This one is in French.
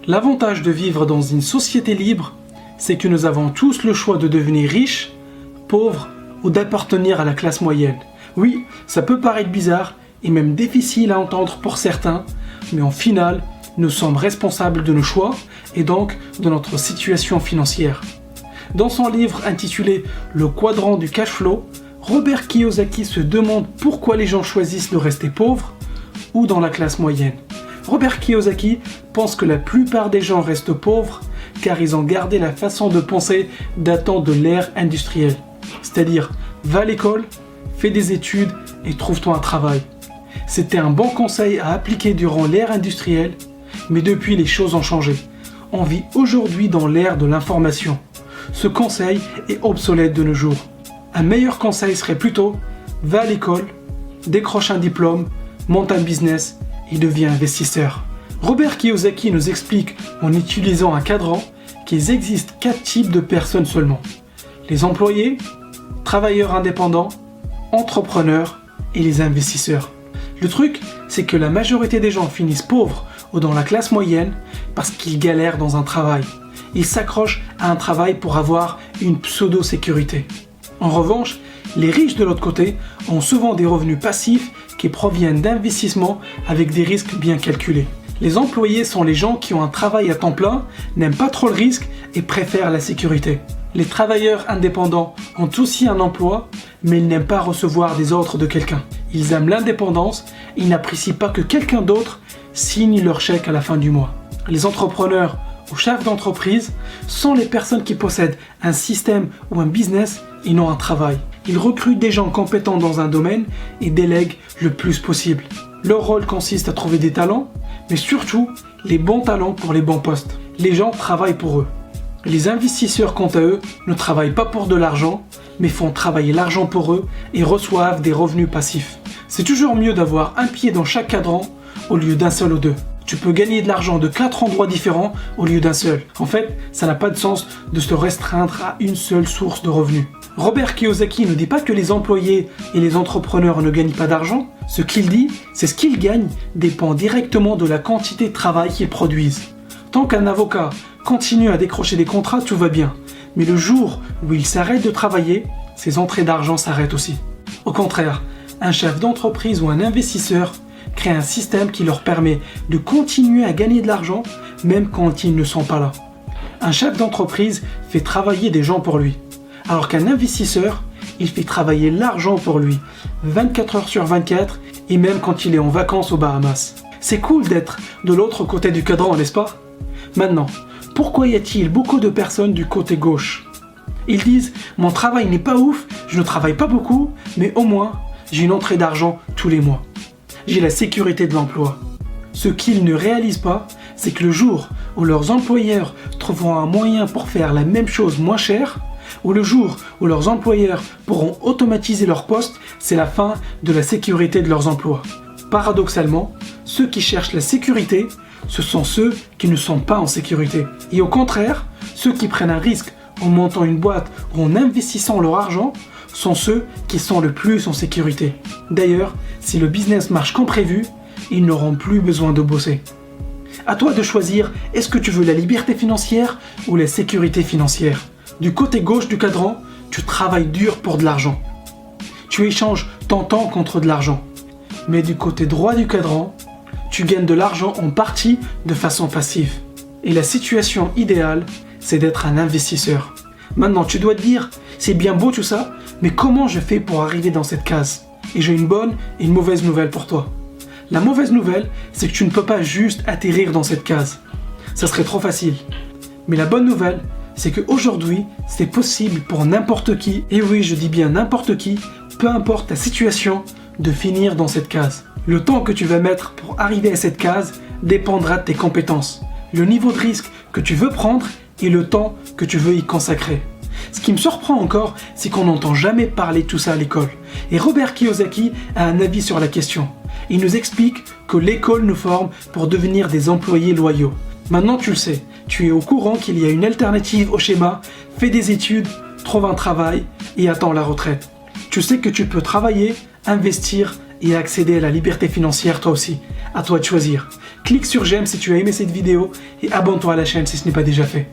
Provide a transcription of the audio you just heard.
L'avantage de vivre dans une société libre, c'est que nous avons tous le choix de devenir riches, pauvres ou d'appartenir à la classe moyenne. Oui, ça peut paraître bizarre et même difficile à entendre pour certains, mais en final, nous sommes responsables de nos choix et donc de notre situation financière. Dans son livre intitulé Le quadrant du cash flow, Robert Kiyosaki se demande pourquoi les gens choisissent de rester pauvres ou dans la classe moyenne. Robert Kiyosaki pense que la plupart des gens restent pauvres car ils ont gardé la façon de penser datant de l'ère industrielle. C'est-à-dire, va à l'école, fais des études et trouve-toi un travail. C'était un bon conseil à appliquer durant l'ère industrielle, mais depuis les choses ont changé. On vit aujourd'hui dans l'ère de l'information. Ce conseil est obsolète de nos jours. Un meilleur conseil serait plutôt, va à l'école, décroche un diplôme, monte un business et deviens investisseur. Robert Kiyosaki nous explique en utilisant un cadran qu'il existe 4 types de personnes seulement. Les employés, travailleurs indépendants, entrepreneurs et les investisseurs. Le truc, c'est que la majorité des gens finissent pauvres ou dans la classe moyenne parce qu'ils galèrent dans un travail. Ils s'accrochent à un travail pour avoir une pseudo-sécurité. En revanche, les riches de l'autre côté ont souvent des revenus passifs qui proviennent d'investissements avec des risques bien calculés. Les employés sont les gens qui ont un travail à temps plein, n'aiment pas trop le risque et préfèrent la sécurité. Les travailleurs indépendants ont aussi un emploi, mais ils n'aiment pas recevoir des ordres de quelqu'un. Ils aiment l'indépendance, ils n'apprécient pas que quelqu'un d'autre signe leur chèque à la fin du mois. Les entrepreneurs ou chefs d'entreprise sont les personnes qui possèdent un système ou un business et non un travail. Ils recrutent des gens compétents dans un domaine et délèguent le plus possible. Leur rôle consiste à trouver des talents, mais surtout les bons talents pour les bons postes. Les gens travaillent pour eux. Les investisseurs, quant à eux, ne travaillent pas pour de l'argent, mais font travailler l'argent pour eux et reçoivent des revenus passifs. C'est toujours mieux d'avoir un pied dans chaque cadran au lieu d'un seul ou deux. Tu peux gagner de l'argent de 4 endroits différents au lieu d'un seul. En fait, ça n'a pas de sens de se restreindre à une seule source de revenus. Robert Kiyosaki ne dit pas que les employés et les entrepreneurs ne gagnent pas d'argent. Ce qu'il dit, c'est ce qu'ils gagnent dépend directement de la quantité de travail qu'ils produisent. Tant qu'un avocat continue à décrocher des contrats, tout va bien. Mais le jour où il s'arrête de travailler, ses entrées d'argent s'arrêtent aussi. Au contraire, un chef d'entreprise ou un investisseur crée un système qui leur permet de continuer à gagner de l'argent même quand ils ne sont pas là. Un chef d'entreprise fait travailler des gens pour lui, alors qu'un investisseur, il fait travailler l'argent pour lui, 24 heures sur 24 et même quand il est en vacances aux Bahamas. C'est cool d'être de l'autre côté du cadran, n'est-ce pas? Maintenant, pourquoi y a-t-il beaucoup de personnes du côté gauche? Ils disent « Mon travail n'est pas ouf, je ne travaille pas beaucoup, mais au moins, j'ai une entrée d'argent tous les mois. J'ai la sécurité de l'emploi. » Ce qu'ils ne réalisent pas, c'est que le jour où leurs employeurs trouveront un moyen pour faire la même chose moins cher, ou le jour où leurs employeurs pourront automatiser leur poste, c'est la fin de la sécurité de leurs emplois. Paradoxalement, ceux qui cherchent la sécurité, ce sont ceux qui ne sont pas en sécurité. Et au contraire, ceux qui prennent un risque en montant une boîte ou en investissant leur argent sont ceux qui sont le plus en sécurité. D'ailleurs, si le business marche comme prévu, ils n'auront plus besoin de bosser. À toi de choisir, est-ce que tu veux la liberté financière ou la sécurité financière? Du côté gauche du cadran, tu travailles dur pour de l'argent. Tu échanges ton temps contre de l'argent. Mais du côté droit du cadran, tu gagnes de l'argent en partie de façon passive. Et la situation idéale, c'est d'être un investisseur. Maintenant, tu dois te dire, c'est bien beau tout ça, mais comment je fais pour arriver dans cette case? Et j'ai une bonne et une mauvaise nouvelle pour toi. La mauvaise nouvelle, c'est que tu ne peux pas juste atterrir dans cette case. Ça serait trop facile. Mais la bonne nouvelle, c'est qu'aujourd'hui, c'est possible pour n'importe qui, et oui, je dis bien n'importe qui, peu importe ta situation, de finir dans cette case. Le temps que tu vas mettre pour arriver à cette case dépendra de tes compétences, le niveau de risque que tu veux prendre et le temps que tu veux y consacrer. Ce qui me surprend encore, c'est qu'on n'entend jamais parler de tout ça à l'école. Et Robert Kiyosaki a un avis sur la question. Il nous explique que l'école nous forme pour devenir des employés loyaux. Maintenant tu le sais, tu es au courant qu'il y a une alternative au schéma « fais des études, trouve un travail et attends la retraite ». Tu sais que tu peux travailler, investir et à accéder à la liberté financière toi aussi. À toi de choisir. Clique sur j'aime si tu as aimé cette vidéo et abonne-toi à la chaîne si ce n'est pas déjà fait.